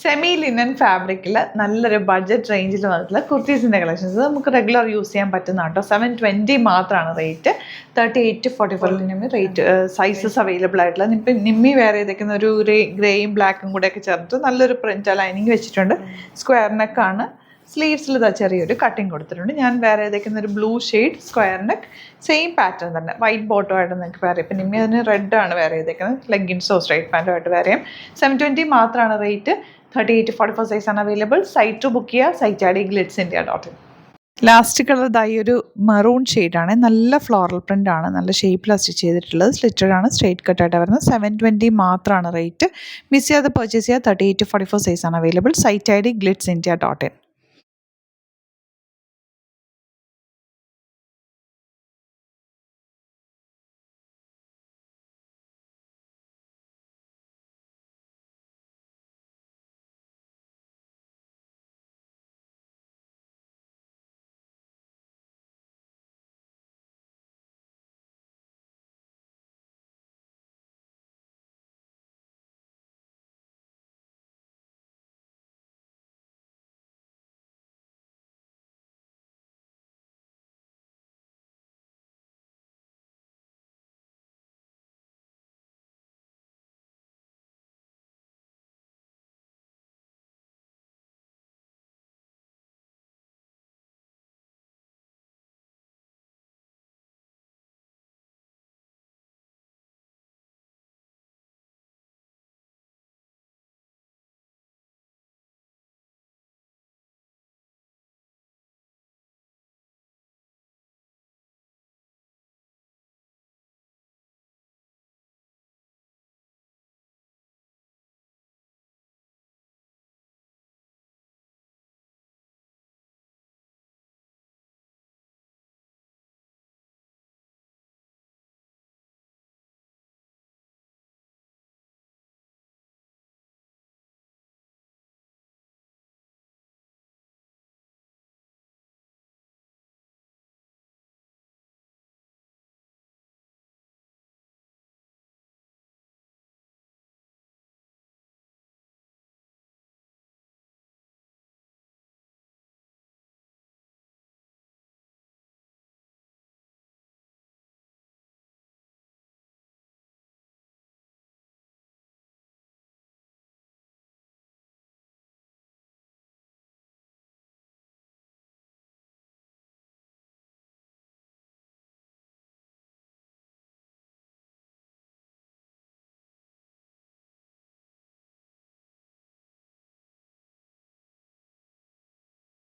Semi linen ഫാബ്രിക്കിൽ നല്ലൊരു budget റേഞ്ചിൽ വന്നിട്ടുള്ള കുർത്തീസിൻ്റെ കളക്ഷൻസ് നമുക്ക് റെഗുലർ യൂസ് ചെയ്യാൻ പറ്റുന്ന കേട്ടോ. 720 മാത്രമാണ് rate. 38 to 44 rate sizes available ആയിട്ടുള്ള. ഇപ്പം നിമ്മി വേറെ ചെയ്തേക്കുന്ന ഒരു ഗ്രേയും ബ്ലാക്കും കൂടെയൊക്കെ ചേർത്ത് നല്ലൊരു പ്രിൻ്റ് ലൈനിങ് വെച്ചിട്ടുണ്ട്. സ്ക്വയർ നെക്കാണ്. സ്ലീവ്സിൽ ചെറിയൊരു കട്ടിങ് കൊടുത്തിട്ടുണ്ട്. ഞാൻ വേറെ ഏതൊക്കെയാണ് ഒരു blue shade square neck, same pattern തന്നെ, വൈറ്റ് ബോട്ടോ ആയിട്ട് നിങ്ങൾക്ക് വേറെ. ഇപ്പം നിമ്മി അതിന് റെഡ് ആണ് വേറെ ചെയ്തേക്കുന്നത്. ലെഗിൻസോ സ്ട്രൈറ്റ് പാൻറ്റോ ആയിട്ട് വേറെയും. 720 മാത്രമാണ് റേറ്റ്. 38 to 44 സൈസാണ് അവൈലബിൾ. സൈറ്റ് ബുക്ക് ചെയ്യുക, site add glitzindia.in. Last colour ഇതായി ഒരു മറൂൺ ഷെയ്ഡാണ്. നല്ല ഫ്ലോറൽ പ്രിൻ്റ് ആണ്, നല്ല ഷേപ്പിലാണ് സ്റ്റിച്ച് ചെയ്തിട്ടുള്ളത്. സ്ലിറ്റഡ് ആണ്, സ്ട്രേറ്റ് കട്ടായിട്ട് വരുന്നത്. 720 മാത്രമാണ് റേറ്റ്. മിസ് ചെയ്യാതെ പർച്ചേസ് ചെയ്യുക. 38 to 44 സൈസാണ് അവൈലബിൾ. Site add glitzindia.in.